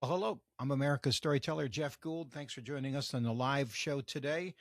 Well, hello, I'm America's storyteller, Jeff Gould. Thanks for joining us on the live show today.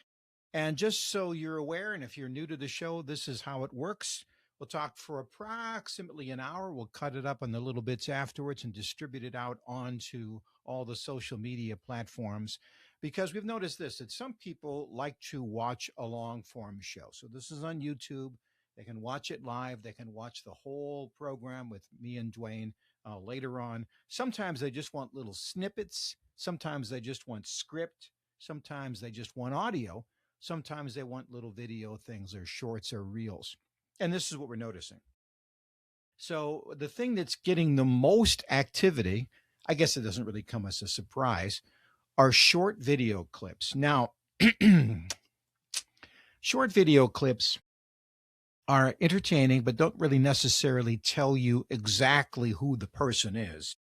And just so you're aware, and if you're new to the show, this is how it works. We'll talk for approximately an hour. We'll cut it up on the little bits afterwards and distribute it out onto all the social media platforms because we've noticed this that some people like to watch a long form show. So this is on YouTube. They can watch it live. They can watch the whole program with me and Dwayne later on. Sometimes they just want little snippets. Sometimes they just want script. Sometimes they just want audio. Sometimes they want little video things or shorts or reels. And this is what we're noticing. So the thing that's getting the most activity, I guess it doesn't really come as a surprise, are short video clips. Now, short video clips are entertaining, but don't really necessarily tell you exactly who the person is.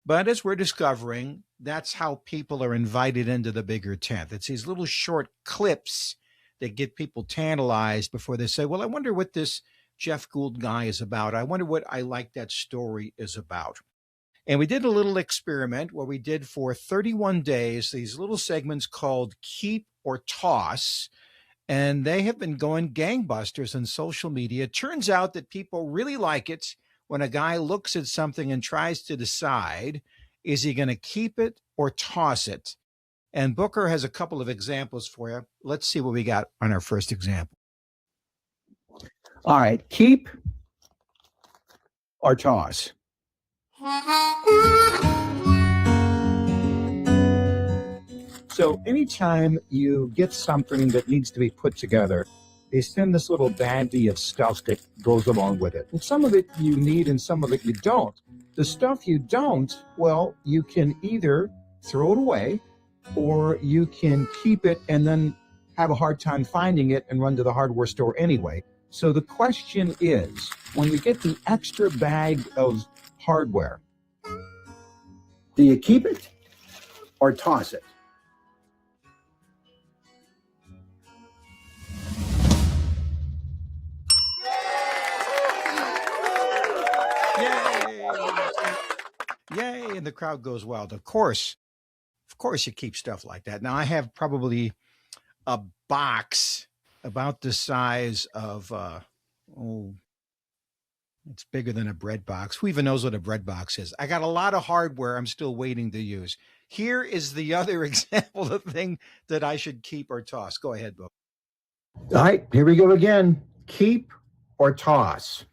But as we're discovering, that's how people are invited into the bigger tent. It's these little short clips that get people tantalized before they say, well, I wonder what this Jeff Gould guy is about. I wonder what I Like That Story is about. And we did a little experiment where we did for 31 days these little segments called Keep or Toss. And they have been going gangbusters on social media. It turns out that people really like it when a guy looks at something and tries to decide, is he going to keep it or toss it? And Booker has a couple of examples for you. Let's see what we got on our first example. All right, keep or toss? So anytime you get something that needs to be put together, they send this little bandy of stuff that goes along with it. And some of it you need and some of it you don't. The stuff you don't, well, you can either throw it away or you can keep it and then have a hard time finding it and run to the hardware store anyway. So the question is, when you get the extra bag of hardware, do you keep it or toss it? Yay, and the crowd goes wild. Of course you keep stuff like that. Now I have probably a box about the size of it's bigger than a bread box. Who even knows what a bread box is? I got a lot of hardware I'm still waiting to use. Here is the other example of thing that I should keep or toss. Go ahead, Bo. All right, here we go again. Keep or toss?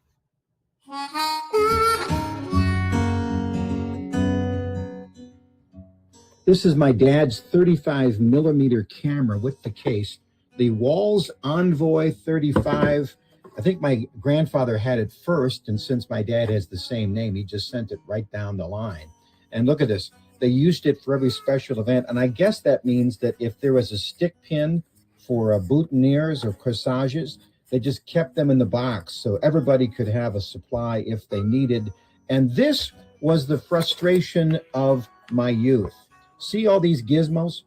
This is my dad's 35 millimeter camera with the case. The Walls Envoy 35. I think my grandfather had it first, and since my dad has the same name, he just sent it right down the line. And look at this. They used it for every special event, and I guess that means that if there was a stick pin for boutonnieres or corsages, they just kept them in the box so everybody could have a supply if they needed. And this was the frustration of my youth. See all these gizmos?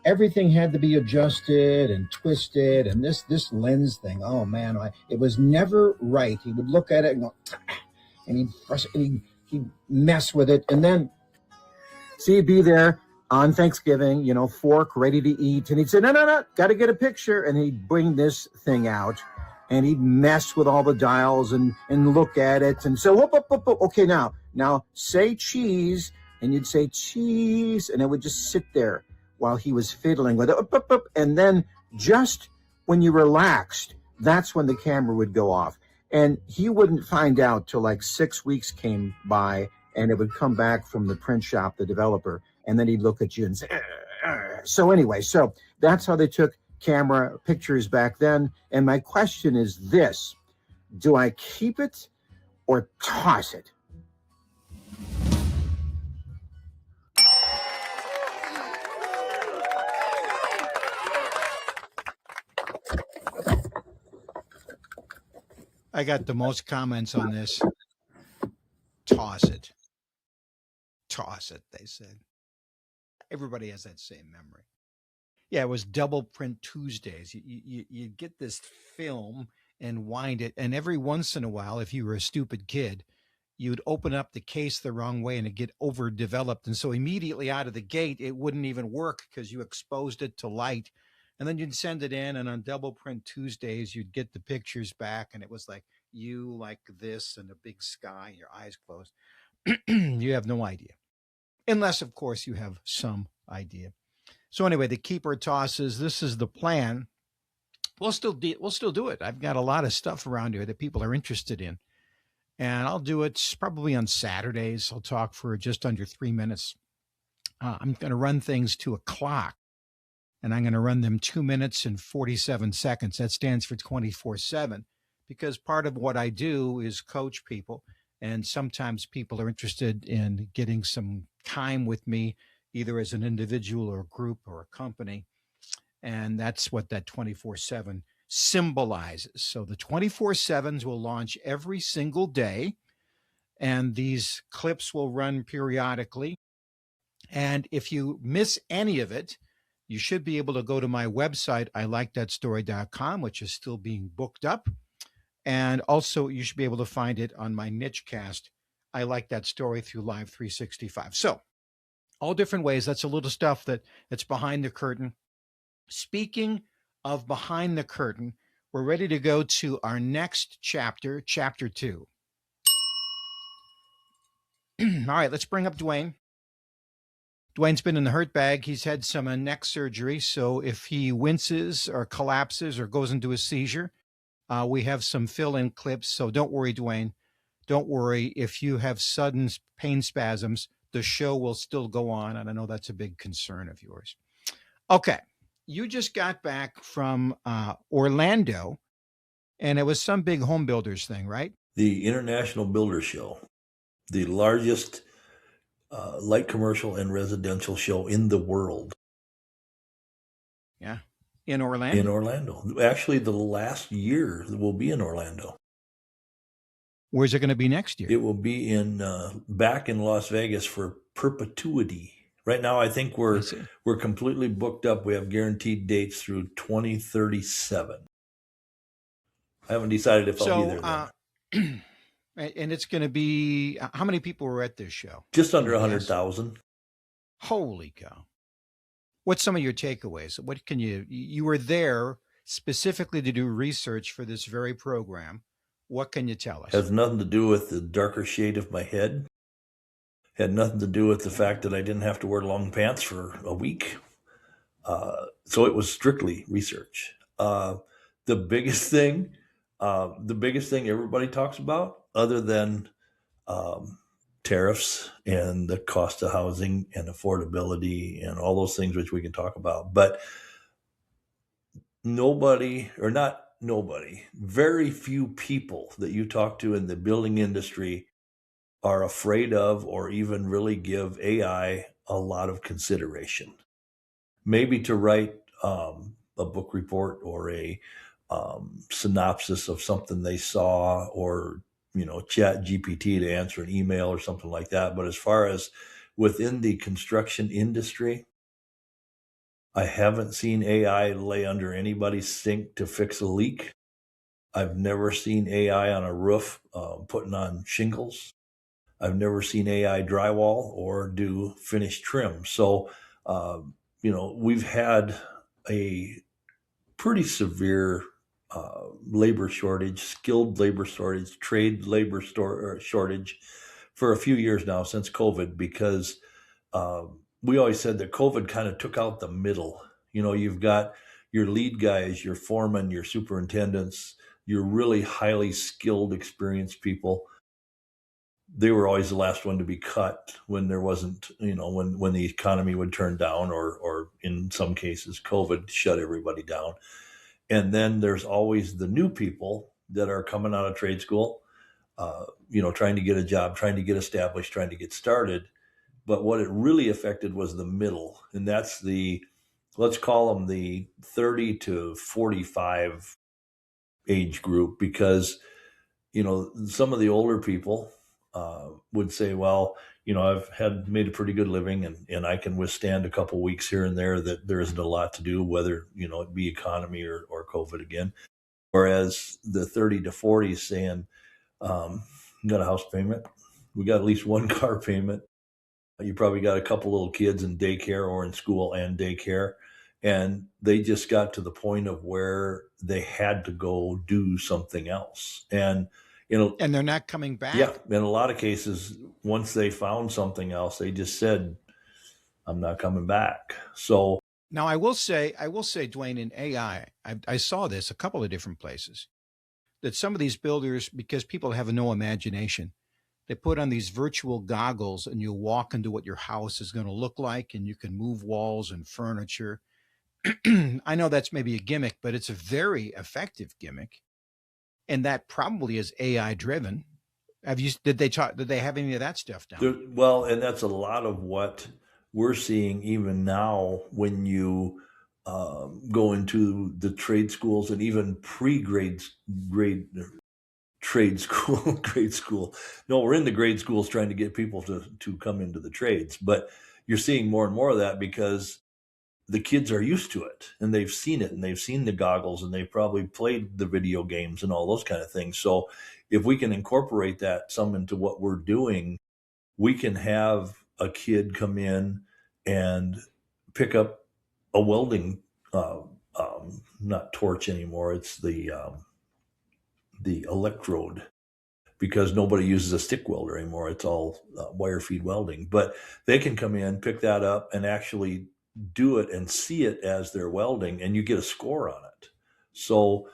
Everything had to be adjusted and twisted, and this lens thing, oh man, it was never right. He would look at it and go, and he'd mess with it, and then see, he'd be there on Thanksgiving, fork ready to eat, and he'd say, no, got to get a picture, and he'd bring this thing out, and he'd mess with all the dials and look at it, and so, whoop, okay, now say cheese, and you'd say cheese, and it would just sit there while he was fiddling with it. And then just when you relaxed, that's when the camera would go off. And he wouldn't find out till like 6 weeks came by, and it would come back from the print shop, the developer, and then he'd look at you and say, so anyway, so that's how they took camera pictures back then. And my question is this: do I keep it or toss it? I got the most comments on this. Toss it. Toss it, they said. Everybody has that same memory. Yeah, it was double print Tuesdays. You get this film and wind it, and every once in a while, if you were a stupid kid, you'd open up the case the wrong way and it'd get overdeveloped. And so immediately out of the gate, it wouldn't even work because you exposed it to light. And then you'd send it in, and on double print Tuesdays, you'd get the pictures back, and it was like you like this and a big sky, and your eyes closed. You have no idea, unless, of course, you have some idea. So anyway, the keeper tosses. This is the plan. We'll still do it. I've got a lot of stuff around here that people are interested in, and I'll do it probably on Saturdays. I'll talk for just under 3 minutes. I'm going to run things to a clock, and I'm going to run them 2 minutes and 47 seconds. That stands for 24/7, because part of what I do is coach people. And sometimes people are interested in getting some time with me, either as an individual or a group or a company. And that's what that 24/7 symbolizes. So the 24/7s will launch every single day, and these clips will run periodically. And if you miss any of it, you should be able to go to my website, ilikethatstory.com, which is still being booked up. And also, you should be able to find it on my niche cast, I Like That Story, through Live 365. So, all different ways. That's a little stuff that's behind the curtain. Speaking of behind the curtain, we're ready to go to our next chapter, chapter 2. All right, let's bring up Dwayne. Dwayne's been in the hurt bag. He's had some neck surgery. So if he winces or collapses or goes into a seizure, we have some fill-in clips. So don't worry, Dwayne. Don't worry. If you have sudden pain spasms, the show will still go on. And I know that's a big concern of yours. Okay. You just got back from Orlando, and it was some big home builders thing, right? The International Builder Show, the largest light commercial and residential show in the world. Yeah. In Orlando? In Orlando. Actually, the last year will be in Orlando. Where's it going to be next year? It will be back in Las Vegas for perpetuity. Right now, I think we're completely booked up. We have guaranteed dates through 2037. I haven't decided if I'll be there then. And it's going to be, how many people were at this show? Just under 100,000. Holy cow. What's some of your takeaways? What can you were there specifically to do research for this very program. What can you tell us? Has nothing to do with the darker shade of my head. Had nothing to do with the fact that I didn't have to wear long pants for a week. So it was strictly research. The biggest thing everybody talks about, other than tariffs and the cost of housing and affordability and all those things which we can talk about, but very few people that you talk to in the building industry are afraid of or even really give AI a lot of consideration. Maybe to write a book report or a synopsis of something they saw, or chat GPT to answer an email or something like that. But as far as within the construction industry, I haven't seen AI lay under anybody's sink to fix a leak. I've never seen AI on a roof putting on shingles. I've never seen AI drywall or do finished trim. So, we've had a pretty severe labor shortage, skilled labor shortage, trade labor shortage for a few years now since COVID, because we always said that COVID kind of took out the middle. You've got your lead guys, your foremen, your superintendents, your really highly skilled, experienced people. They were always the last one to be cut when there wasn't, when the economy would turn down, or in some cases, COVID shut everybody down. And then there's always the new people that are coming out of trade school, trying to get a job, trying to get established, trying to get started. But what it really affected was the middle. And that's let's call them the 30 to 45 age group, because, some of the older people would say, well, I've made a pretty good living and I can withstand a couple weeks here and there that there isn't a lot to do, whether, it be economy or COVID again. Whereas the 30 to 40 saying, got a house payment, We got at least one car payment. You probably got a couple little kids in daycare or in school and daycare. And they just got to the point of where they had to go do something else. And, And they're not coming yeah, back. in a lot of cases, once they found something else, they just said, I'm not coming back. So Now, I will say, Dwayne, in AI, I saw this a couple of different places that some of these builders, because people have no imagination, they put on these virtual goggles and you walk into what your house is going to look like and you can move walls and furniture. I know that's maybe a gimmick, but it's a very effective gimmick. And that probably is AI driven. Did they have any of that stuff down? well, and that's a lot of what we're seeing even now when you go into the trade schools and even grade trade school grade school. No, we're in the grade schools trying to get people to come into the trades, but you're seeing more and more of that because the kids are used to it and they've seen it and they've seen the goggles and they've probably played the video games and all those kind of things. So if we can incorporate that some into what we're doing, we can have a kid come in and pick up a welding, not torch anymore. It's the electrode, because nobody uses a stick welder anymore. It's all wire feed welding. But they can come in, pick that up, and actually do it and see it as they're welding, and you get a score on it. So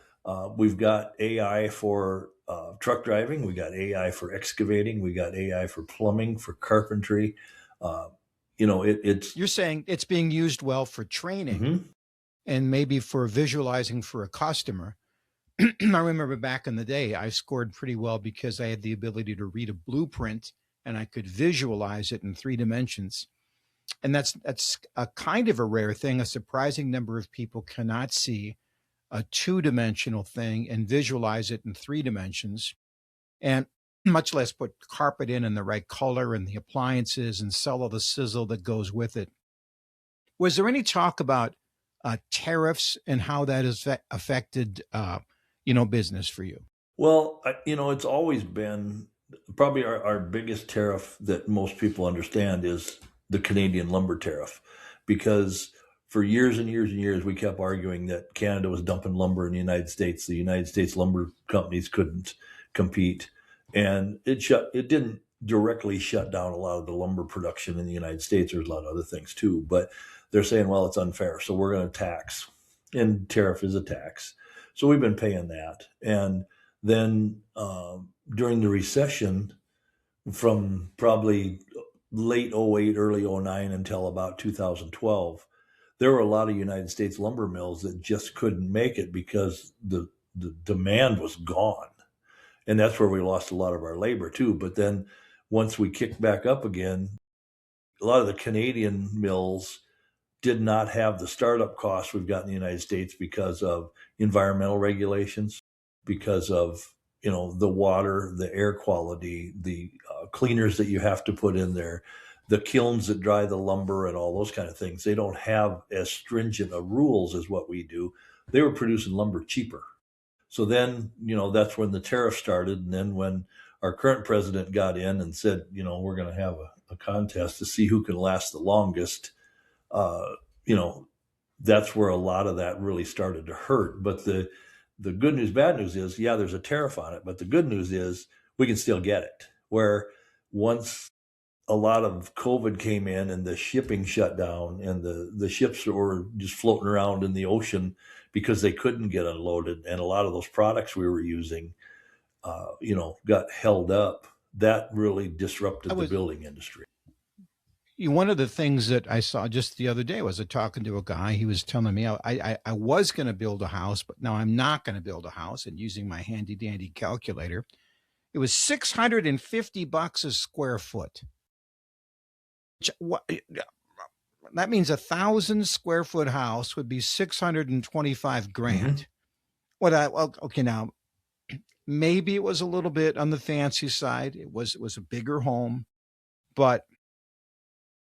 we've got AI for truck driving, we got AI for excavating, we got AI for plumbing, for carpentry. It's You're saying it's being used well for training Mhm. and maybe for visualizing for a customer. I remember back in the day, I scored pretty well because I had the ability to read a blueprint and I could visualize it in 3 dimensions. And that's a kind of a rare thing. A surprising number of people cannot see a 2 dimensional thing and visualize it in 3 dimensions, and much less put carpet in the right color and the appliances and sell all the sizzle that goes with it. Was there any talk about tariffs and how that has affected, business for you? Well, it's always been probably our biggest tariff that most people understand is the Canadian lumber tariff, because for years and years and years, we kept arguing that Canada was dumping lumber in the United States. The United States lumber companies couldn't compete. And it didn't directly shut down a lot of the lumber production in the United States. There's a lot of other things too, but they're saying, well, it's unfair. So we're going to tax, and tariff is a tax. So we've been paying that. And then during the recession, from probably late '08, early '09 until about 2012, there were a lot of United States lumber mills that just couldn't make it because the demand was gone. And that's where we lost a lot of our labor too. But then once we kicked back up again, a lot of the Canadian mills did not have the startup costs we've got in the United States because of environmental regulations, because of the water, the air quality, the cleaners that you have to put in there, the kilns that dry the lumber, and all those kind of things. They don't have as stringent a rules as what we do. They were producing lumber cheaper. So then, that's when the tariff started. And then when our current president got in and said, we're going to have a contest to see who can last the longest, uh, you know, that's where a lot of that really started to hurt. But the good news, bad news is, yeah, there's a tariff on it. But the good news is we can still get it. Where once a lot of COVID came in and the shipping shut down and the ships were just floating around in the ocean because they couldn't get unloaded. And a lot of those products we were using, got held up. That really I disrupted the was building industry. One of the things that I saw just the other day was talking to a guy. He was telling me I was going to build a house, but now I'm not going to build a house. And using my handy dandy calculator, it was $650 a square foot. That means 1,000 square foot house would be 625 grand. Mhm. Okay, now maybe it was a little bit on the fancy side. It was a bigger home, but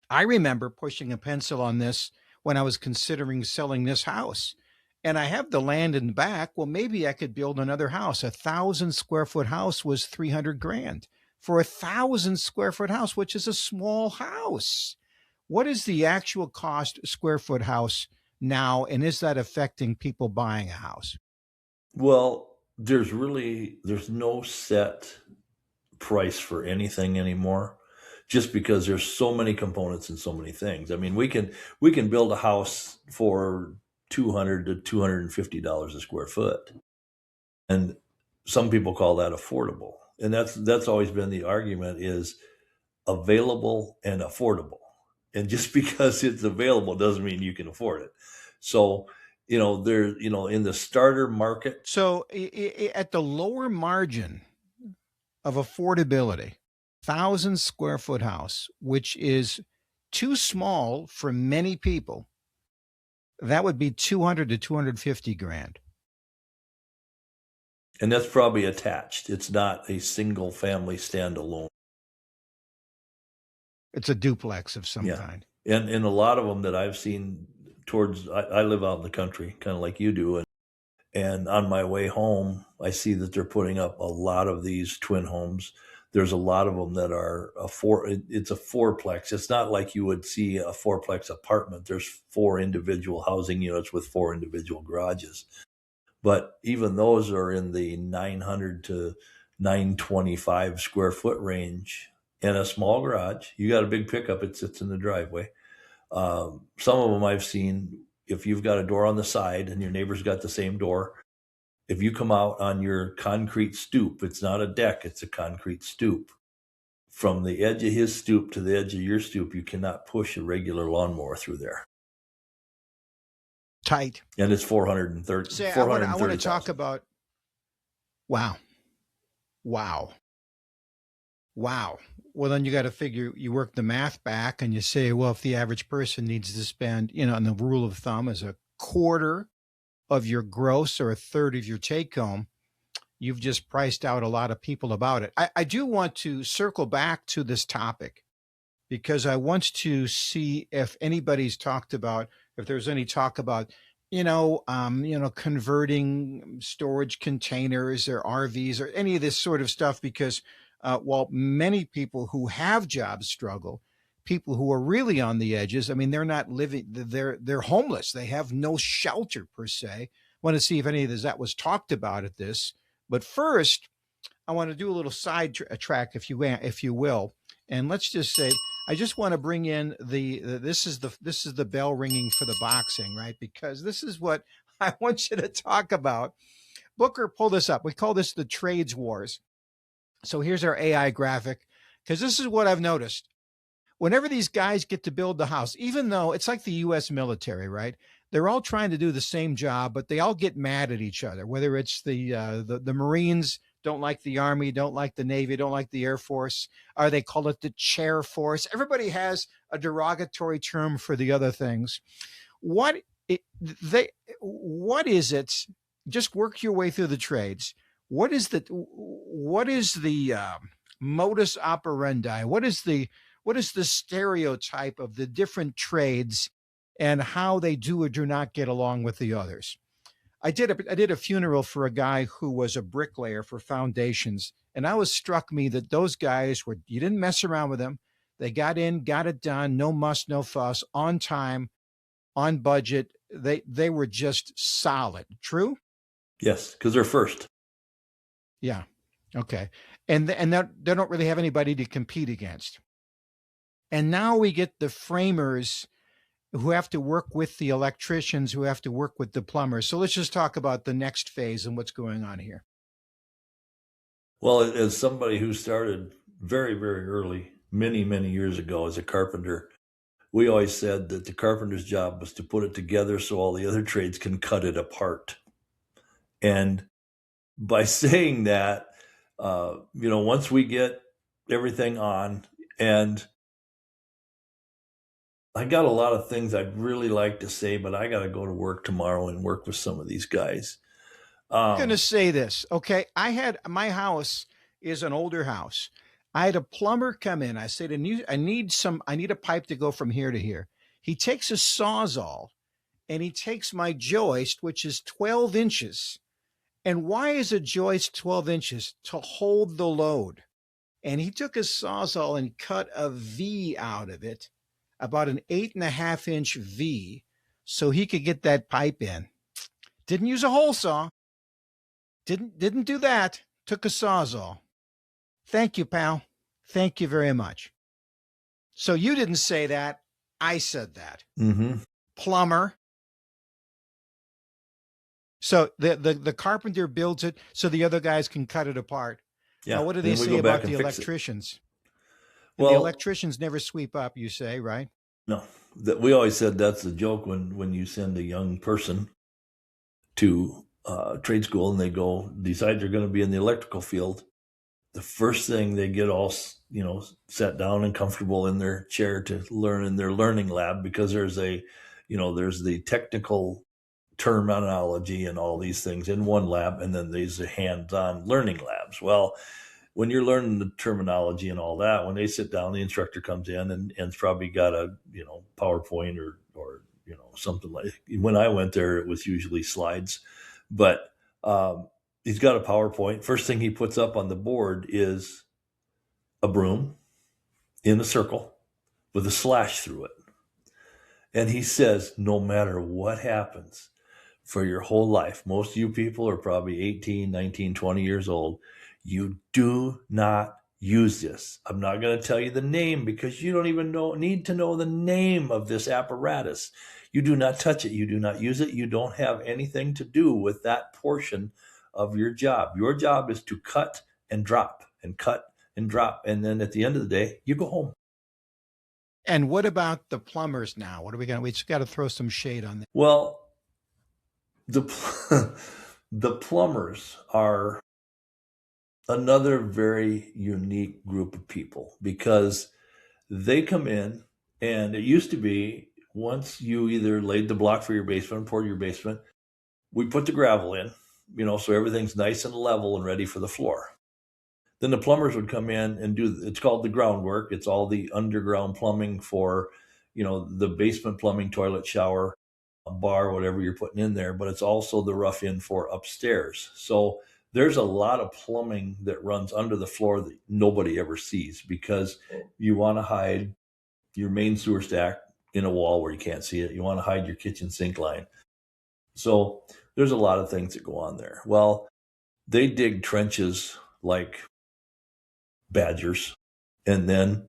I remember pushing a pencil on this when I was considering selling this house. And I have the land in the back. Well, maybe I could build another house. 1,000 square foot house was 300 grand. for 1,000 square foot house, which is a small house. What is the actual cost square foot house now, and is that affecting people buying a house? Well, there's no set price for anything anymore, just because there's so many components and so many things. I mean, we can build a house for $200 to $250 a square foot, and some people call that affordable. And that's always been the argument, is available and affordable. And just because it's available doesn't mean you can afford it. So, in the starter market. So at the lower margin of affordability, 1,000 square foot house, which is too small for many people, that would be 200 to 250 grand. And that's probably attached. It's not a single family standalone. It's a duplex of some kind. And a lot of them that I've seen I live out in the country, kind of like you do. And on my way home, I see that they're putting up a lot of these twin homes. There's a lot of them that are it's a fourplex. It's not like you would see a fourplex apartment. There's 4 individual housing units with 4 individual garages. But even those are in the 900 to 925 square foot range, and a small garage. You got a big pickup, it sits in the driveway. Some of them I've seen, if you've got a door on the side and your neighbor's got the same door, if you come out on your concrete stoop, it's not a deck, it's a concrete stoop. From the edge of his stoop to the edge of your stoop, you cannot push a regular lawnmower through there. Tight. And it's 430. Say, I want to talk about, wow. Well, then you got to figure, you work the math back and you say, well, if the average person needs to spend, and the rule of thumb is a quarter of your gross or a third of your take home, you've just priced out a lot of people about it. I do want to circle back to this topic because I want to see if anybody's talked about, if there's any talk about, converting storage containers or RVs or any of this sort of stuff, because while many people who have jobs struggle, people who are really on the edges, I mean, they're not living, they're homeless. They have no shelter per se. I want to see if any of that was talked about at this. But first, I want to do a little side track, if you will. And let's just say, I just want to bring in this is the bell ringing for the boxing, right? Because this is what I want you to talk about. Booker, pull this up. We call this the trades wars. So here's our AI graphic, because this is what I've noticed. Whenever these guys get to build the house, even though it's like the U.S. military, right? They're all trying to do the same job, but they all get mad at each other. Whether it's the Marines don't like the Army, don't like the Navy, don't like the Air Force, or they call it the chair force. Everybody has a derogatory term for the other things. What is it? Just work your way through the trades. What is the modus operandi? What is the stereotype of the different trades and how they do or do not get along with the others? I did a funeral for a guy who was a bricklayer for foundations, and I was struck me that those guys you didn't mess around with them. They got in, got it done, no muss, no fuss, on time, on budget. They were just solid. True? Yes, because they're first. Yeah. Okay. And they don't really have anybody to compete against. And now we get the framers who have to work with the electricians, who have to work with the plumbers. So let's just talk about the next phase and what's going on here. Well, as somebody who started very, very early, many, many years ago as a carpenter, we always said that the carpenter's job was to put it together so all the other trades can cut it apart. And by saying that, once we get everything on, and I got a lot of things I'd really like to say, but I got to go to work tomorrow and work with some of these guys. I'm going to say this, okay? My house is an older house. I had a plumber come in. I said, I need a pipe to go from here to here. He takes a Sawzall and he takes my joist, which is 12 inches. And why is a joist 12 inches? To hold the load. and he took his sawzall and cut a V out of it, about an 8.5-inch V, so he could get that pipe in. Didn't use a hole saw. Didn't do that. Took a sawzall. Thank you, pal. Thank you very much. So you didn't say that. I said that. Mm-hmm. Plumber. So the carpenter builds it so the other guys can cut it apart. Yeah. Now, what do they say about the electricians? Well, the electricians never sweep up, you say, right? No. We always said that's the joke when you send a young person to trade school and they decide they're going to be in the electrical field. The first thing they get all, sat down and comfortable in their chair to learn in their learning lab, because there's the technical terminology and all these things in one lab, and then there's the hands-on learning labs. Well, when you're learning the terminology and all that, when they sit down, the instructor comes in and it's probably got a PowerPoint or something like. When I went there, it was usually slides, but he's got a PowerPoint. First thing he puts up on the board is a broom in a circle with a slash through it. And he says, no matter what happens for your whole life, most of you people are probably 18, 19, 20 years old. You do not use this. I'm not going to tell you the name because you don't even need to know the name of this apparatus. You do not touch it. You do not use it. You don't have anything to do with that portion of your job. Your job is to cut and drop and cut and drop. And then at the end of the day, you go home. And what about the plumbers now? What are we going to, we just got to throw some shade on that. Well, the plumbers are another very unique group of people, because they come in, and it used to be once you either laid the block for your basement, poured your basement, we put the gravel in, so everything's nice and level and ready for the floor. Then the plumbers would come in and it's called the groundwork. It's all the underground plumbing for, the basement plumbing, toilet, shower, a bar, whatever you're putting in there, but it's also the rough in for upstairs. So there's a lot of plumbing that runs under the floor that nobody ever sees, because you want to hide your main sewer stack in a wall where you can't see it. You want to hide your kitchen sink line. So there's a lot of things that go on there. Well, they dig trenches like badgers, and then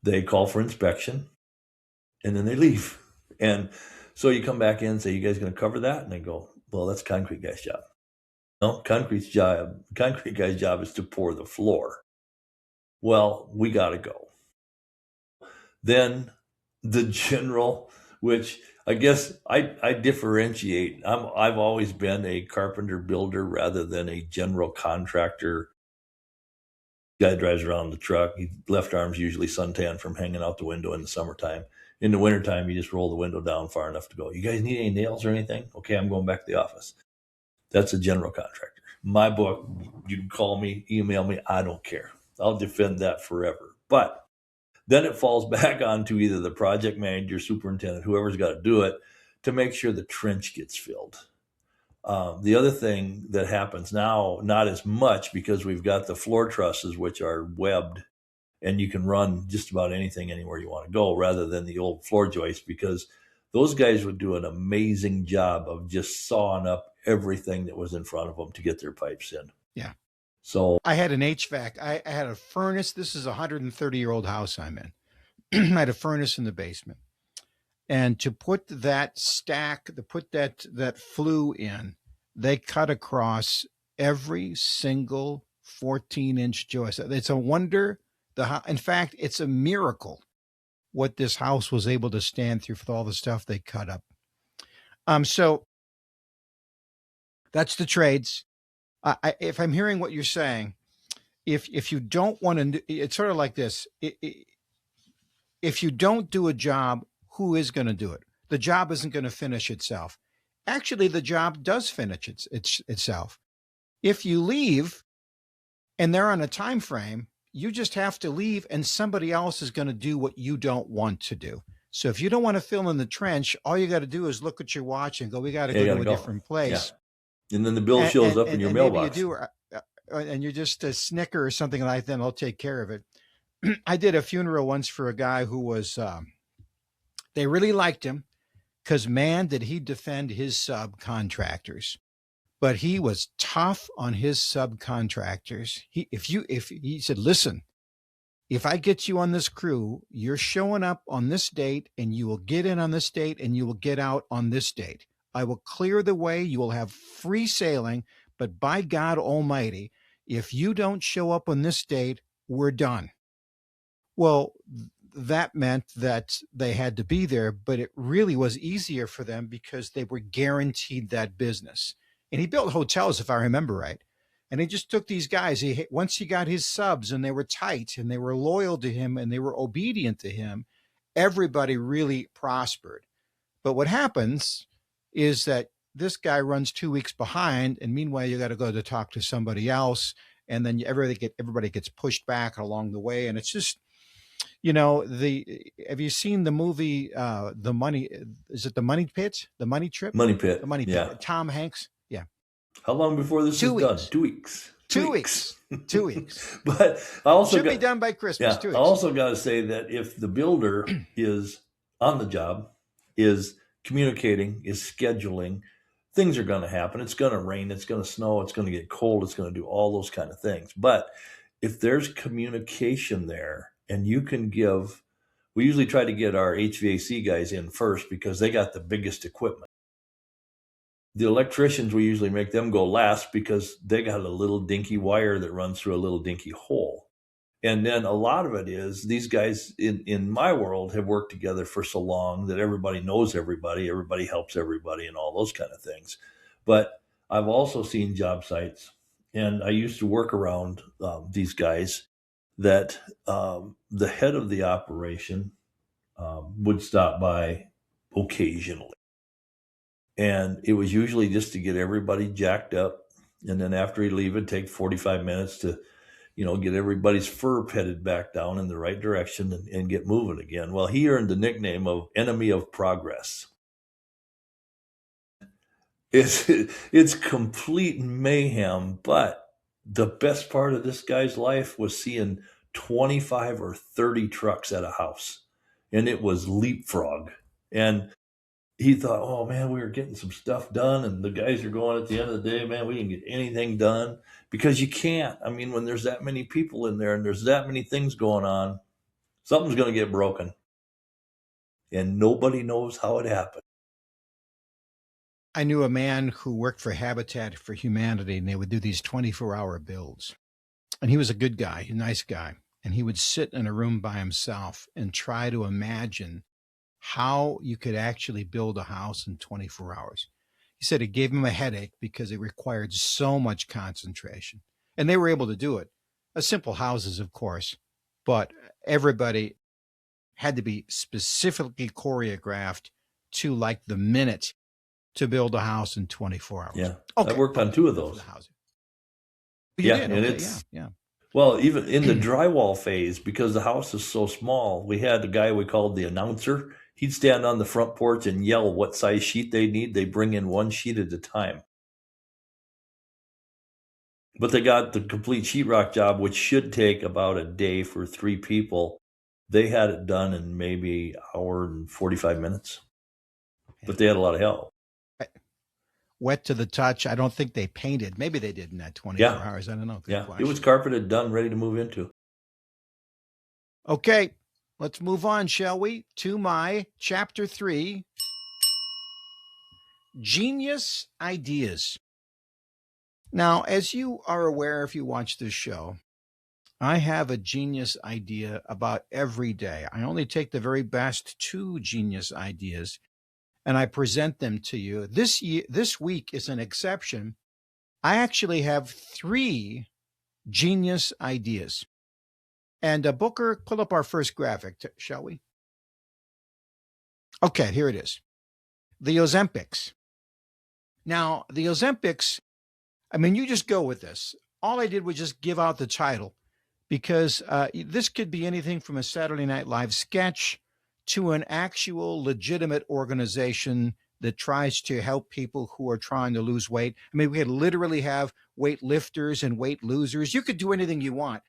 they call for inspection, and then they leave. And so you come back in and say, you guys going to cover that? And they go, well, that's concrete guy's job. No, concrete guy's job is to pour the floor. Well, we got to go. Then the general, which I guess I differentiate. I've always been a carpenter builder rather than a general contractor. Guy drives around the truck. His left arm's usually suntan from hanging out the window in the summertime. In the wintertime, you just roll the window down far enough to go, you guys need any nails or anything? Okay, I'm going back to the office. That's a general contractor. My book, you can call me, email me, I don't care. I'll defend that forever. But then it falls back onto either the project manager, superintendent, whoever's got to do it, to make sure the trench gets filled. The other thing that happens now, not as much, because we've got the floor trusses, which are webbed, and you can run just about anything anywhere you want to go, rather than the old floor joists, because those guys would do an amazing job of just sawing up everything that was in front of them to get their pipes in. Yeah. So I had an HVAC. I had a furnace. This is a 130-year-old house I'm in. I had a furnace in the basement. And to put that that flue in, they cut across every single 14-inch joist. It's a wonder. In fact, it's a miracle what this house was able to stand through with all the stuff they cut up. So that's the trades. If I'm hearing what you're saying, if you don't want to, it's sort of like this. If you don't do a job, who is going to do it? The job isn't going to finish itself. Actually, the job does finish itself. If you leave and they're on a time frame, you just have to leave, and somebody else is going to do what you don't want to do. So if you don't want to fill in the trench, all you got to do is look at your watch and go, we got to go to a different place. Yeah. And then the bill shows up in your mailbox. Maybe you do, and you're just a snicker or something like that, I'll take care of it. I did a funeral once for a guy who was, they really liked him because, man, did he defend his subcontractors. But he was tough on his subcontractors. If he said, listen, if I get you on this crew, you're showing up on this date and you will get in on this date and you will get out on this date. I will clear the way. You will have free sailing. But by God Almighty, if you don't show up on this date, we're done. Well, that meant that they had to be there, but it really was easier for them because they were guaranteed that business. And he built hotels, if I remember right. And he just took these guys. Once he got his subs and they were tight and they were loyal to him and they were obedient to him, everybody really prospered. But what happens is that this guy runs 2 weeks behind, and meanwhile you got to go to talk to somebody else, and then everybody gets pushed back along the way, and it's just, have you seen the movie The Money? Is it The Money Pit? The Money Trip? Money Pit. The Money Yeah. Pit. Tom Hanks. Yeah. How long before this 2 is done? weeks. 2 weeks. 2 weeks. 2 weeks. But I also should be done by Christmas. 2 weeks. I also got to say that if the builder is on the job, is communicating, is scheduling, things are going to happen. It's going to rain. It's going to snow. It's going to get cold. It's going to do all those kind of things. But if there's communication there, and you can we usually try to get our HVAC guys in first because they got the biggest equipment. The electricians, we usually make them go last because they got a little dinky wire that runs through a little dinky hole. And then a lot of it is these guys in my world have worked together for so long that everybody knows everybody helps everybody and all those kind of things. But I've also seen job sites, and I used to work around these guys that the head of the operation would stop by occasionally. And it was usually just to get everybody jacked up. And then after he'd leave, it'd take 45 minutes to, get everybody's fur petted back down in the right direction and get moving again. Well, he earned the nickname of Enemy of Progress. It's complete mayhem, but the best part of this guy's life was seeing 25 or 30 trucks at a house, and it was leapfrog. And he thought, oh man, we were getting some stuff done, and the guys are going at the end of the day, man, we didn't get anything done because you can't. I mean, when there's that many people in there and there's that many things going on, something's going to get broken, and nobody knows how it happened. I knew a man who worked for Habitat for Humanity, and they would do these 24-hour builds. And he was a good guy, a nice guy. And he would sit in a room by himself and try to imagine how you could actually build a house in 24 hours. He said it gave him a headache because it required so much concentration. And they were able to do it. Simple houses, of course, but everybody had to be specifically choreographed to like the minute to build a house in 24 hours. Yeah. Okay. I worked on 2 of those. Yeah, and okay, it's yeah. Well, even in the drywall phase, because the house is so small, we had a guy we called the announcer. He'd stand on the front porch and yell what size sheet they need. They bring in 1 sheet at a time. But they got the complete sheetrock job, which should take about a day for 3 people. They had it done in maybe an hour and 45 minutes. But they had a lot of help. Wet to the touch. I don't think they painted. Maybe they did in that 24 hours. I don't know. Yeah, it was carpeted, done, ready to move into. Okay, let's move on, shall we, to my chapter 3, Genius Ideas. Now, as you are aware, if you watch this show, I have a genius idea about every day. I only take the very best 2 genius ideas and I present them to you. This week is an exception. I actually have 3 genius ideas. And Booker, pull up our first graphic, shall we? Okay, here it is. The Ozempics. Now, the Ozempics, I mean, you just go with this. All I did was just give out the title because this could be anything from a Saturday Night Live sketch to an actual legitimate organization that tries to help people who are trying to lose weight. I mean, we could literally have weight lifters and weight losers. You could do anything you want.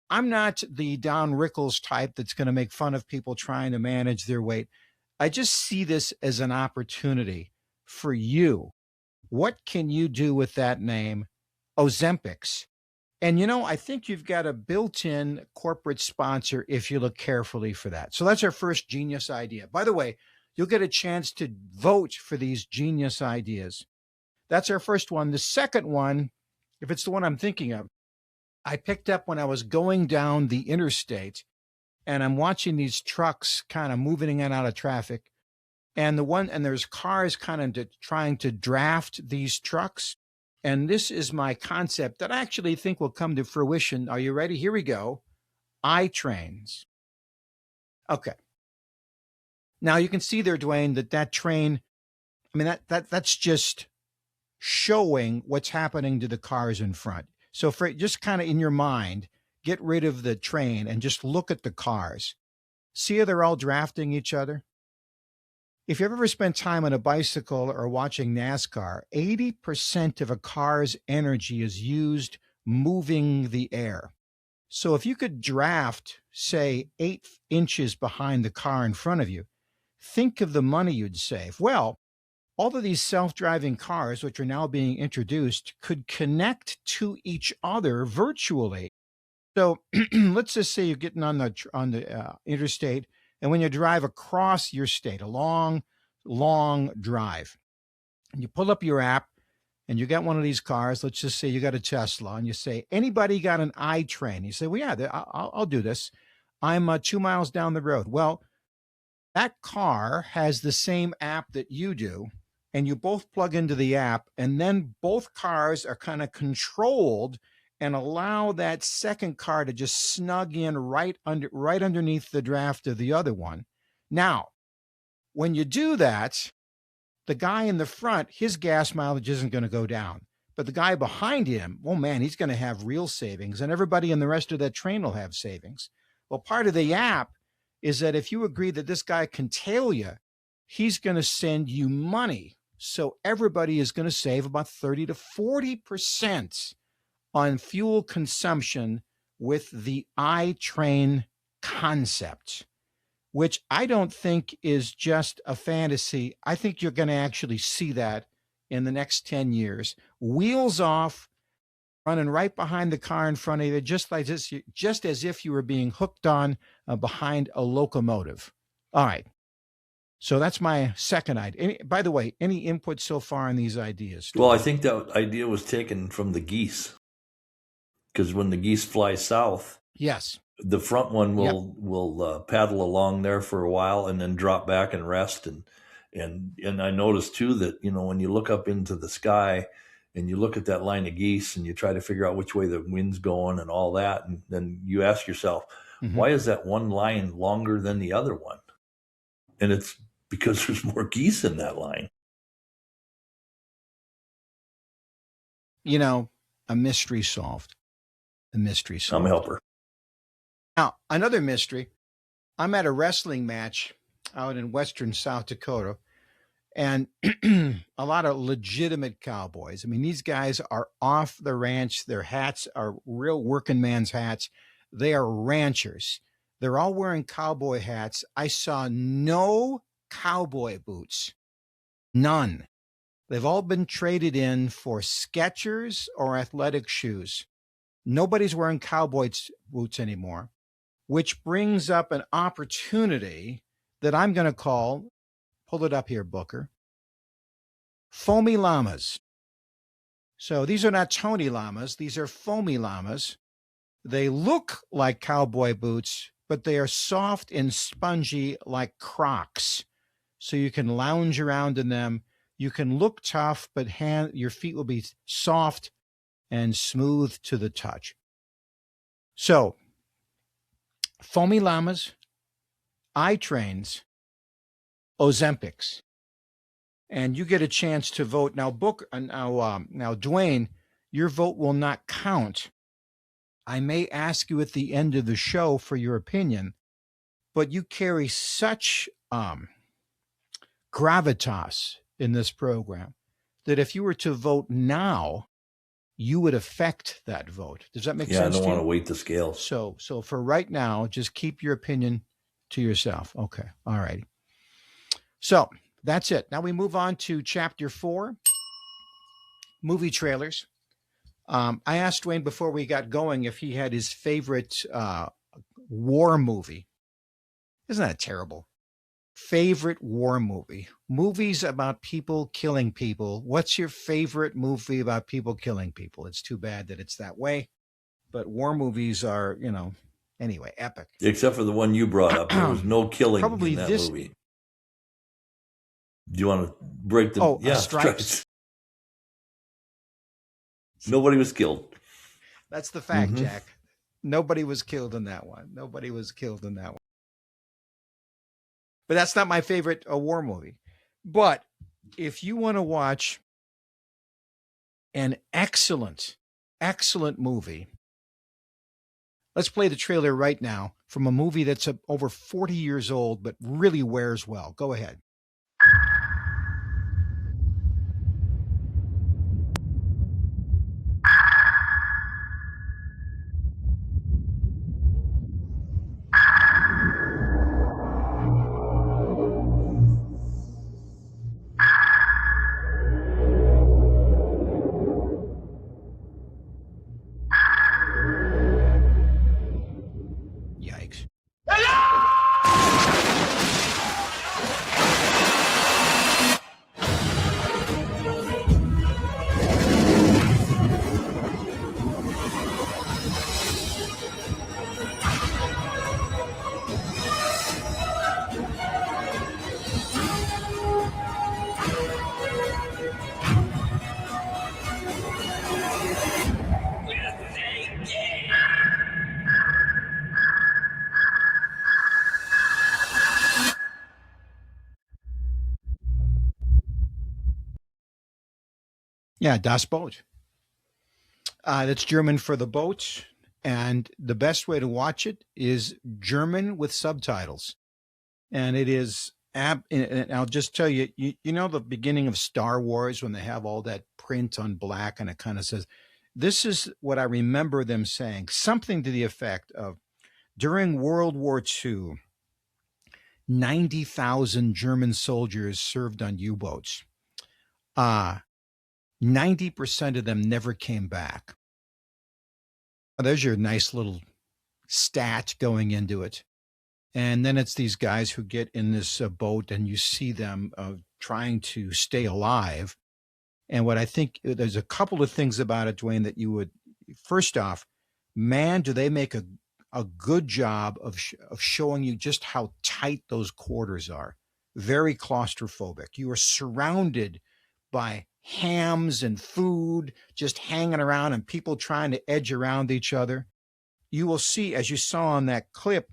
I'm not the Don Rickles type that's going to make fun of people trying to manage their weight. I just see this as an opportunity for you. What can you do with that name, Ozempics? And I think you've got a built-in corporate sponsor if you look carefully for that. So that's our first genius idea. By the way, you'll get a chance to vote for these genius ideas. That's our first one. The second one, if it's the one I'm thinking of, I picked up when I was going down the interstate, and I'm watching these trucks kind of moving in and out of traffic. And there's cars kind of trying to draft these trucks. And this is my concept that I actually think will come to fruition. Are you ready? Here we go. I-trains. Okay. Now you can see there, Dwayne, that train, I mean, that's just showing what's happening to the cars in front. So for just kind of in your mind, get rid of the train and just look at the cars. See how they're all drafting each other? If you've ever spent time on a bicycle or watching NASCAR, 80% of a car's energy is used moving the air. So if you could draft, say, 8 inches behind the car in front of you, think of the money you'd save. Well, all of these self-driving cars, which are now being introduced, could connect to each other virtually. So let's just say you're getting on the interstate, and when you drive across your state, a long, long drive, and you pull up your app, and you got one of these cars. Let's just say you got a Tesla, and you say, "Anybody got an I-train?" You say, "Well, yeah, I'll do this. I'm 2 miles down the road." Well, that car has the same app that you do, and you both plug into the app, and then both cars are kind of controlled and allow that second car to just snug in right underneath the draft of the other one. Now, when you do that, the guy in the front, his gas mileage isn't going to go down. But the guy behind him, oh man, he's going to have real savings, and everybody in the rest of that train will have savings. Well, part of the app is that if you agree that this guy can tail you, he's going to send you money. So everybody is going to save about 30 to 40% on fuel consumption with the I-train concept, which I don't think is just a fantasy. I think you're going to actually see that in the next 10 years. Wheels off, running right behind the car in front of you, just like this, just as if you were being hooked on behind a locomotive. All right. So that's my second idea. By the way, any input so far on these ideas? Well, I think that idea was taken from the geese, because when the geese fly south, yes, the front one will paddle along there for a while and then drop back and rest. And I noticed too that, when you look up into the sky and you look at that line of geese and you try to figure out which way the wind's going and all that, and then you ask yourself, why is that one line longer than the other one? And it's because there's more geese in that line. A mystery solved. A mystery solved. I'm a helper. Now, another mystery. I'm at a wrestling match out in western South Dakota, and a lot of legitimate cowboys. I mean, these guys are off the ranch. Their hats are real working man's hats. They are ranchers. They're all wearing cowboy hats. I saw no cowboy boots. None. They've all been traded in for Skechers or athletic shoes. Nobody's wearing cowboy boots anymore, which brings up an opportunity that I'm going to call, pull it up here, Booker, foamy llamas. So these are not Tony llamas. These are foamy llamas. They look like cowboy boots, but they are soft and spongy like Crocs. So you can lounge around in them. You can look tough, but your feet will be soft and smooth to the touch. So, foamy llamas, I-trains, Ozempics, and you get a chance to vote. Now, now, Dwayne, your vote will not count. I may ask you at the end of the show for your opinion, but you carry such gravitas in this program, that if you were to vote now, you would affect that vote. Does that make sense? Yeah, I don't to want you? to weight the scales. So for right now, just keep your opinion to yourself. Okay. All righty. So that's it. Now we move on to chapter 4, movie trailers. I asked Dwayne before we got going if he had his favorite war movie. Isn't that terrible? Favorite war movie. Movies about people killing people. What's your favorite movie about people killing people? It's too bad that it's that way. But war movies are, anyway, epic. Except for the one you brought up. There was no killing Probably in that this movie. Do you want to break the... yeah, Stripes. Nobody was killed. That's the fact, Jack. Nobody was killed in that one. Nobody was killed in that one. But that's not my favorite war movie. But if you want to watch an excellent, excellent movie, let's play the trailer right now from a movie that's over 40 years old, but really wears well. Go ahead. Yikes. Yeah, Das Boot. That's German for the boat. And the best way to watch it is German with subtitles. And it is, and I'll just tell you, you know, the beginning of Star Wars when they have all that print on black and it kind of says, this is what I remember them saying, something to the effect of, during World War II, 90,000 German soldiers served on U-boats. 90% of them never came back. There's your nice little stat going into it. And then it's these guys who get in this boat and you see them trying to stay alive. And what I think, there's a couple of things about it, Dwayne, that you would, first off, man, do they make a good job of showing you just how tight those quarters are. Very claustrophobic. You are surrounded by hams and food just hanging around and people trying to edge around each other. You will see, as you saw on that clip,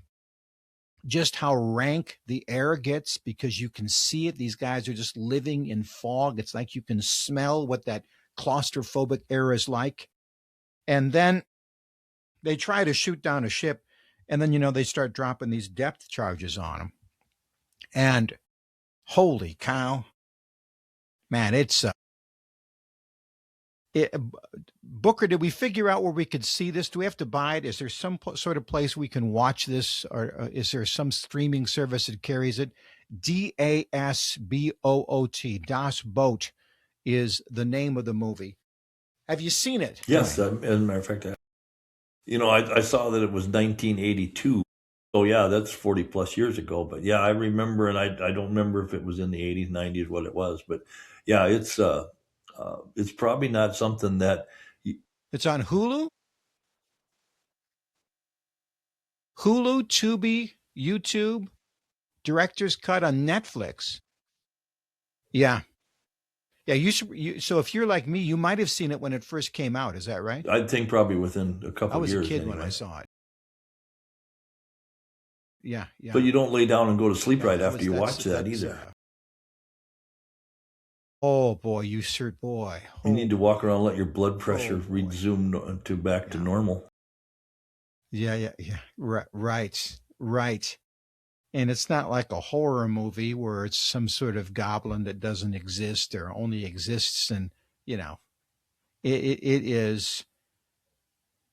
just how rank the air gets because you can see it. These guys are just living in fog. It's like you can smell what that claustrophobic air is like. And then they try to shoot down a ship, and then, you know, they start dropping these depth charges on them. And holy cow, man, it's Booker, did we figure out where we could see this? Do we have to buy it? Is there some sort of place we can watch this, or is there some streaming service that carries it? DASBOOT, Das Boot is the name of the movie. Have you seen it? Yes, as a matter of fact, I saw that it was 1982. Oh yeah, that's 40 plus years ago. But yeah, I remember, and I don't remember if it was in the 80s, 90s, what it was. But yeah, it's probably not something that... It's on Hulu? Hulu, Tubi, YouTube, Director's Cut on Netflix. Yeah. Yeah, you should. So if you're like me, you might have seen it when it first came out. Is that right? I think probably within a couple of years. I was a kid anyway. when I saw it. Yeah. But you don't lay down and go to sleep right after you watch that either. Oh boy, you sure, boy. You need to walk around and let your blood pressure resume back to normal. Yeah. Right. And it's not like a horror movie where it's some sort of goblin that doesn't exist or only exists. And, you know, it is,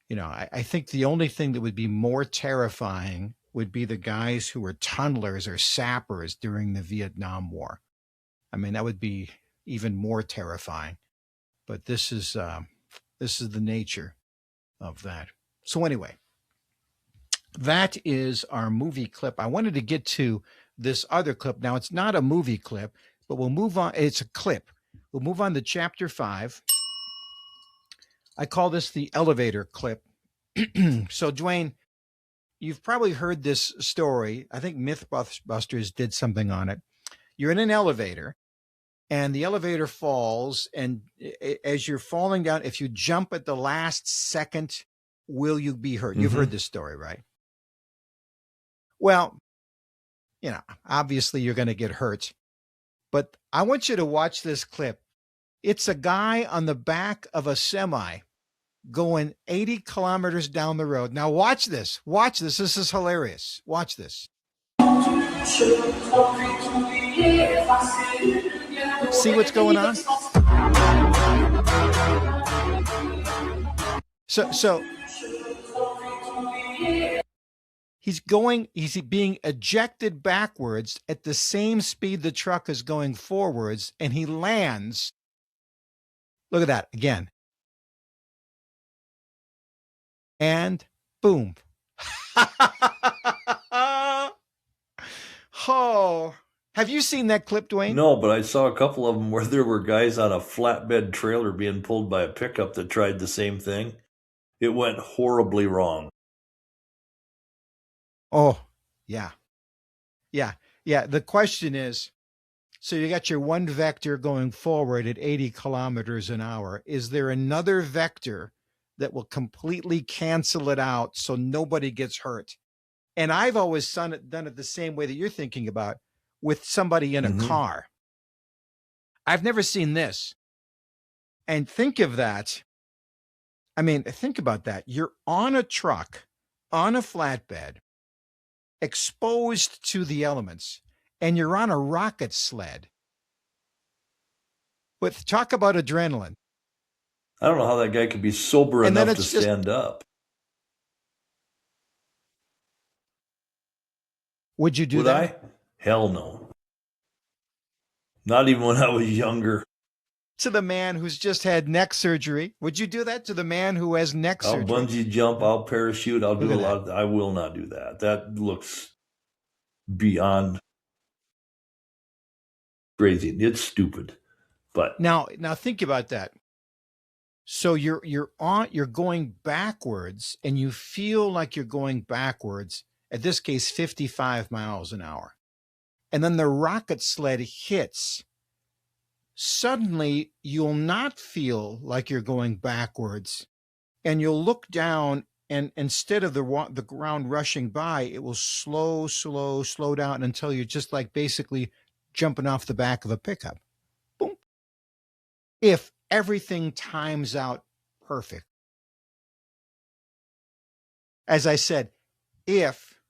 you know, I think the only thing that would be more terrifying would be the guys who were tunnelers or sappers during the Vietnam War. I mean, that would be even more terrifying. But this is the nature of that. So anyway, that is our movie clip. I wanted to get to this other clip. Now, it's not a movie clip, but we'll move on. It's a clip. We'll move on to chapter 5. I call this the elevator clip. So, Dwayne, you've probably heard this story. I think Mythbusters did something on it. You're in an elevator, and the elevator falls, and as you're falling down, if you jump at the last second, will you be hurt? You've heard this story, right? Well, you know, obviously you're going to get hurt, but I want you to watch this clip. It's a guy on the back of a semi going 80 kilometers down the road. Now watch this. Watch this. This is hilarious. Watch this. See what's going on? So he's being ejected backwards at the same speed the truck is going forwards, and he lands. Look at that again. And boom. Oh, have you seen that clip, Dwayne? No, but I saw a couple of them where there were guys on a flatbed trailer being pulled by a pickup that tried the same thing. It went horribly wrong. Oh, yeah. The question is, so you got your one vector going forward at 80 kilometers an hour. Is there another vector that will completely cancel it out so nobody gets hurt? And I've always done it the same way that you're thinking about, with somebody in a car. I've never seen this. And think of that. I mean, think about that. You're on a truck, on a flatbed, exposed to the elements, and you're on a rocket sled. But talk about adrenaline. I don't know how that guy could be sober enough to stand up. Would you do that? Would I? Hell no. Not even when I was younger. To the man who's just had neck surgery, would you do that to the man who has neck surgery? I'll bungee jump, I'll parachute, I'll do a lot of that. I will not do that. That looks beyond crazy. It's stupid. But now think about that. So you're going backwards, and you feel like you're going backwards, at this case 55 miles an hour. And then the rocket sled hits. Suddenly you'll not feel like you're going backwards, and you'll look down, and instead of the ground rushing by, it will slow down until you're just like basically jumping off the back of a pickup. Boom. If everything times out perfect. As I said, if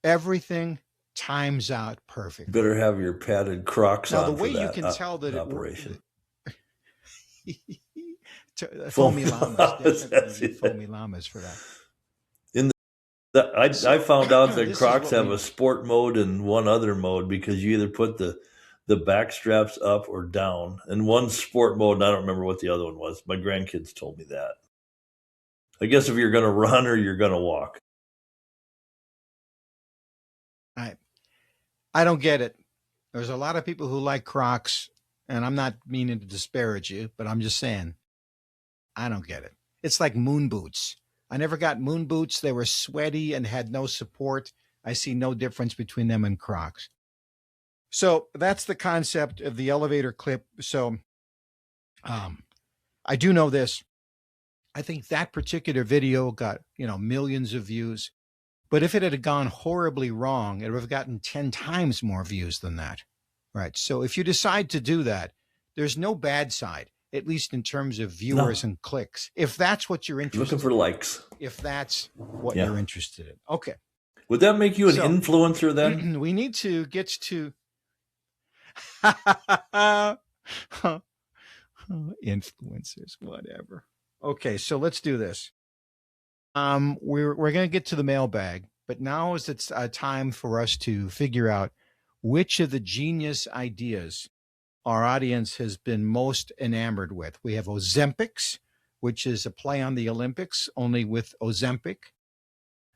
everything times out perfect. Better have your padded Crocs on. Now, the way you can tell that operation. Foamy llamas. Definitely foamy llamas for that. I found out that Crocs have a sport mode and one other mode, because you either put the back straps up or down. And one sport mode, and I don't remember what the other one was. My grandkids told me that. I guess if you're going to run or you're going to walk. I don't get it. There's a lot of people who like Crocs, and I'm not meaning to disparage you, but I'm just saying, I don't get it. It's like moon boots. I never got moon boots. They were sweaty and had no support. I see no difference between them and Crocs. So that's the concept of the elevator clip. So I do know this. I think that particular video got, millions of views. But if it had gone horribly wrong, it would have gotten 10 times more views than that. Right. So if you decide to do that, there's no bad side, at least in terms of viewers and clicks. If that's what you're interested in. Looking for likes. If that's what you're interested in. Okay. Would that make you an So- influencer then? We need to get to influencers, whatever. Okay, so let's do this. We're going to get to the mailbag, but now is it's time for us to figure out which of the genius ideas our audience has been most enamored with. We have Ozempics, which is a play on the Olympics, only with Ozempic.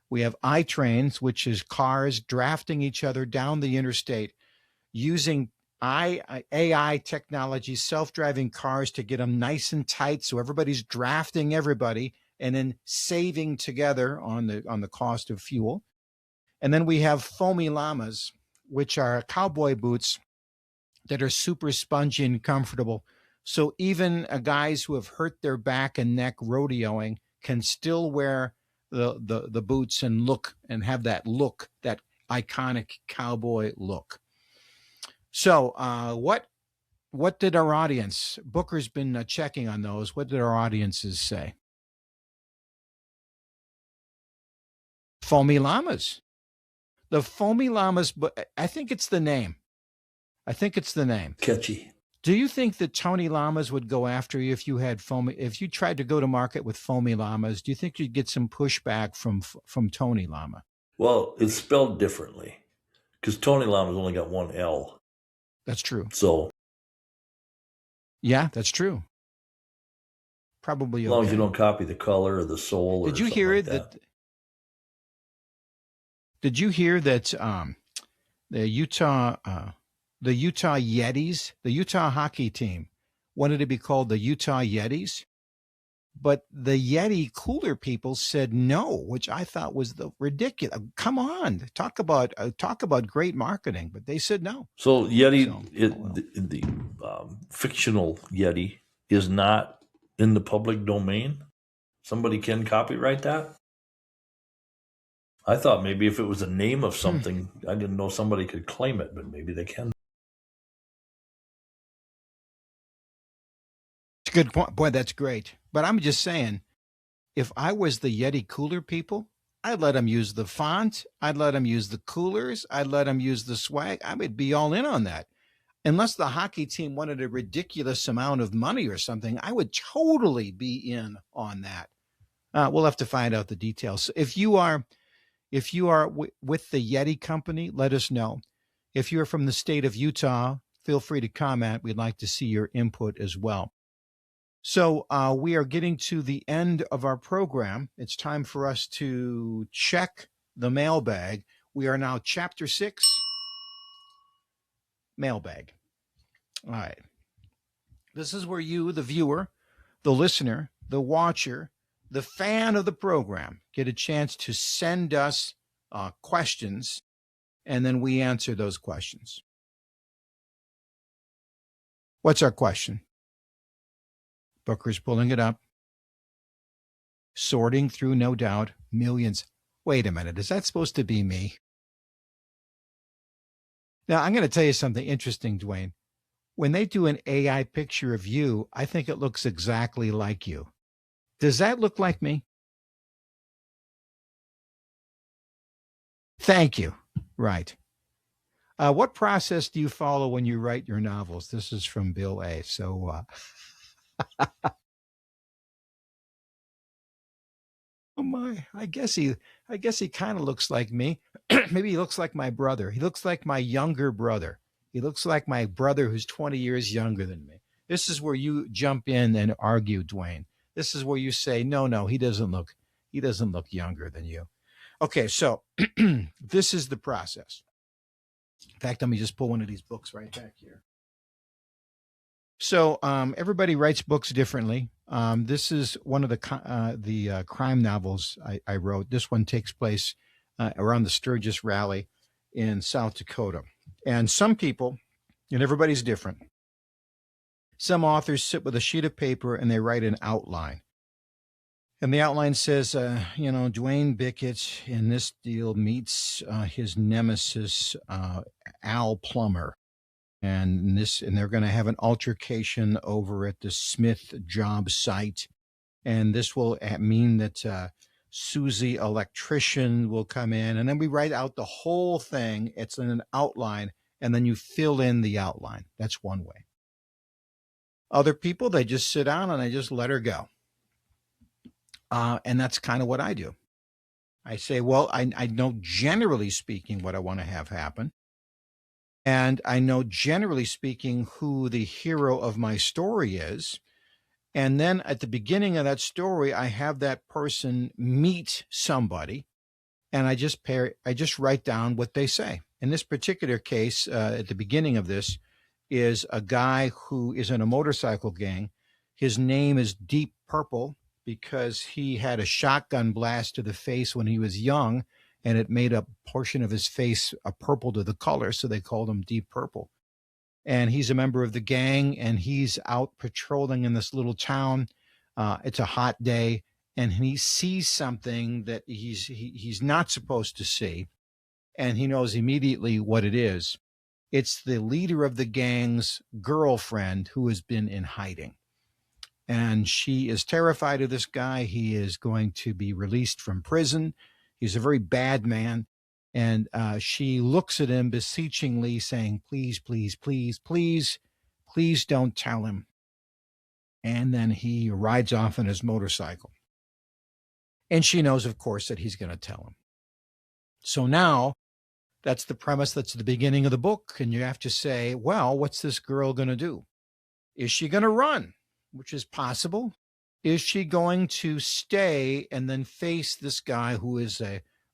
We have iTrains, which is cars drafting each other down the interstate using AI technology, self-driving cars to get them nice and tight, so everybody's drafting everybody and then saving together on the cost of fuel. And then we have foamy llamas, which are cowboy boots that are super spongy and comfortable. So even guys who have hurt their back and neck rodeoing can still wear the boots and look and have that look, that iconic cowboy look. So what did our audience, Booker's been checking on those. What did our audiences say? Foamy llamas. The foamy llamas, but I think it's the name. Catchy. Do you think that Tony Llamas would go after you if you had foamy? If you tried to go to market with foamy llamas, do you think you'd get some pushback from Tony Llama? Well, it's spelled differently because Tony Llama's only got one L. That's true. So yeah, that's true. Probably as long as you don't copy the color or the soul. Did you hear like that? Did you hear that the Utah Yetis, the Utah hockey team, wanted to be called the Utah Yetis, but the Yeti cooler people said no, which I thought was ridiculous. Come on, talk about great marketing, but they said no. So Yeti, the fictional Yeti, is not in the public domain. Somebody can copyright that. I thought maybe if it was a name of something, I didn't know somebody could claim it, but maybe they can. Good point. Boy, that's great. But I'm just saying, if I was the Yeti cooler people, I'd let them use the font. I'd let them use the coolers. I'd let them use the swag. I would be all in on that. Unless the hockey team wanted a ridiculous amount of money or something, I would totally be in on that. We'll have to find out the details. If you are with the Yeti company, let us know. If you're from the state of Utah, feel free to comment. We'd like to see your input as well. So we are getting to the end of our program. It's time for us to check the mailbag. We are now Chapter 6, Mailbag. All right. This is where you, the viewer, the listener, the watcher, the fan of the program, get a chance to send us questions, and then we answer those questions. What's our question? Booker's pulling it up. Sorting through, no doubt, millions. Wait a minute, is that supposed to be me? Now, I'm going to tell you something interesting, Dwayne. When they do an AI picture of you, I think it looks exactly like you. Does that look like me? Thank you. Right. What process do you follow when you write your novels? This is from Bill A. So, oh my, I guess he kind of looks like me. Maybe he looks like my brother. He looks like my younger brother. He looks like my brother who's 20 years younger than me. This is where you jump in and argue, Dwayne. This is where you say, no, he doesn't look younger than you. Okay, so this is the process. In fact, let me just pull one of these books right back here. So everybody writes books differently. This is one of the crime novels I wrote. This one takes place around the Sturgis Rally in South Dakota. And some people, and everybody's different, some authors sit with a sheet of paper and they write an outline. And the outline says, Dwayne Bickett in this deal meets his nemesis, Al Plummer. And they're going to have an altercation over at the Smith job site. And this will mean that Susie electrician will come in, and then we write out the whole thing. It's in an outline, and then you fill in the outline. That's one way. Other people, they just sit down and they just let her go. And that's kind of what I do. I say, well, I know generally speaking what I want to have happen. And I know generally speaking who the hero of my story is. And then at the beginning of that story, I have that person meet somebody, and I just write down what they say. In this particular case, at the beginning of this, is a guy who is in a motorcycle gang. His name is Deep Purple because he had a shotgun blast to the face when he was young, and it made a portion of his face a purple to the color, so they called him Deep Purple. And he's a member of the gang, and he's out patrolling in this little town. It's a hot day, and he sees something that he's not supposed to see, and he knows immediately what it is. It's the leader of the gang's girlfriend who has been in hiding. And she is terrified of this guy. He is going to be released from prison. He's a very bad man. And she looks at him beseechingly, saying, please, please, please, please, please don't tell him. And then he rides off on his motorcycle. And she knows, of course, that he's going to tell him. So now that's the premise. That's the beginning of the book. And you have to say, well, what's this girl going to do? Is she going to run, which is possible? Is she going to stay and then face this guy who is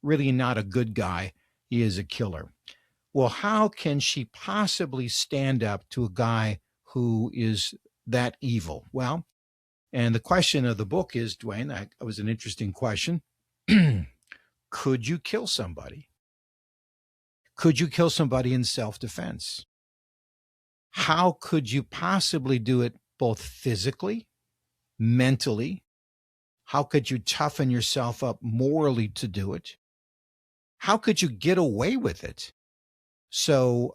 really not a good guy? He is a killer. Well, how can she possibly stand up to a guy who is that evil? Well, and the question of the book is, Dwayne, that was an interesting question. Could you kill somebody? Could you kill somebody in self-defense? How could you possibly do it both physically, mentally? How could you toughen yourself up morally to do it? How could you get away with it? So,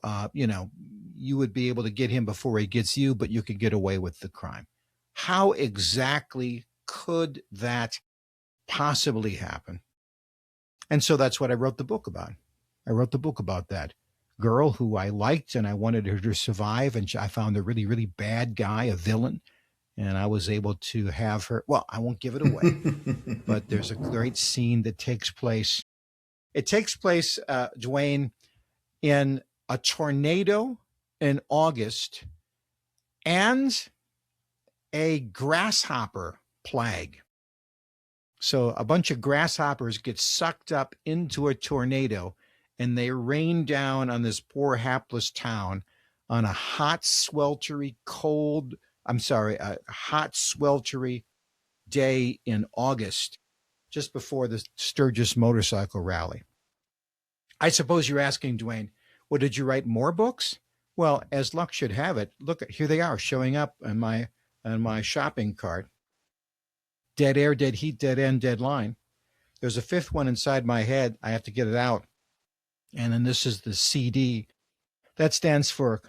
you would be able to get him before he gets you, but you could get away with the crime. How exactly could that possibly happen? And so that's what I wrote the book about. I wrote the book about that girl who I liked, and I wanted her to survive. And I found a really, really bad guy, a villain. And I was able to have her. Well, I won't give it away, but there's a great scene that takes place. It takes place, Dwayne, in a tornado in August and a grasshopper plague. So a bunch of grasshoppers get sucked up into a tornado, and they rain down on this poor hapless town on a hot, sweltery day in August, just before the Sturgis motorcycle rally. I suppose you're asking, Dwayne, well, did you write more books? Well, as luck should have it, look, here they are showing up on my shopping cart. Dead Air, Dead Heat, Dead End, Dead Line. There's a fifth one inside my head. I have to get it out. And then this is the CD. That stands for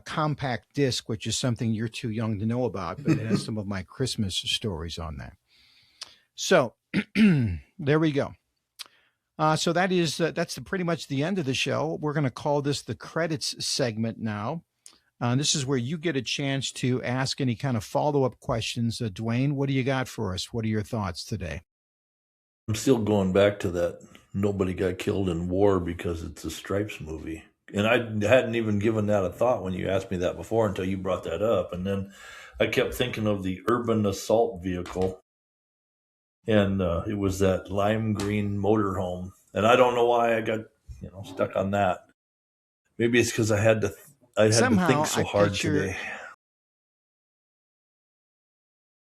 compact disc, which is something you're too young to know about, but it has some of my Christmas stories on that. So there we go. So that's pretty much the end of the show. We're going to call this the credits segment now. This is where you get a chance to ask any kind of follow-up questions. Dwayne, what do you got for us? What are your thoughts today? I'm still going back to that nobody got killed in war because it's a Stripes movie. And I hadn't even given that a thought when you asked me that before until you brought that up. And then I kept thinking of the urban assault vehicle. And it was that lime green motorhome. And I don't know why I got stuck on that. Maybe it's because I had to think so hard today.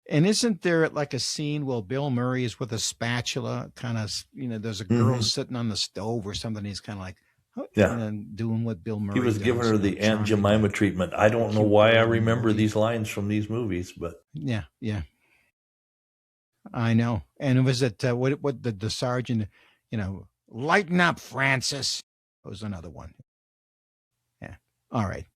And isn't there like a scene where Bill Murray is with a spatula, kind of, there's a girl sitting on the stove or something. He's kind of like, doing what Bill Murray He was giving her the Aunt Jemima treatment. I don't know why I remember these lines from these movies, but yeah. I know. And it was what the sergeant, lighten up, Francis. That was another one. Yeah. All right.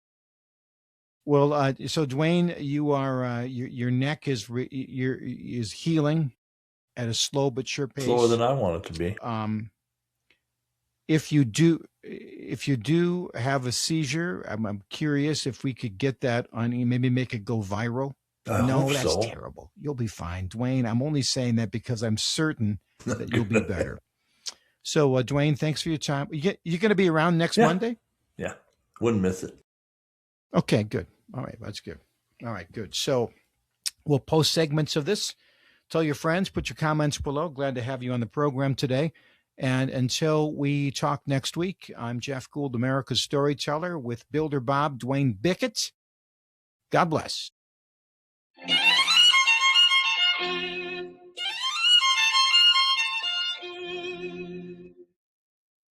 Well, so Dwayne, you are your neck is healing. at a slow but sure pace. Slower than I want it to be. If you do have a seizure, I'm curious if we could get that on, maybe make it go viral. No, that's terrible. You'll be fine, Dwayne. I'm only saying that because I'm certain that you'll be better. So, Dwayne, thanks for your time. You're going to be around next Monday? Yeah, wouldn't miss it. Okay, good. All right, that's good. All right, good. So we'll post segments of this. Tell your friends, put your comments below. Glad to have you on the program today. And until we talk next week, I'm Jeff Gould, America's Storyteller, with Builder Bob, Dwayne Bickett. God bless.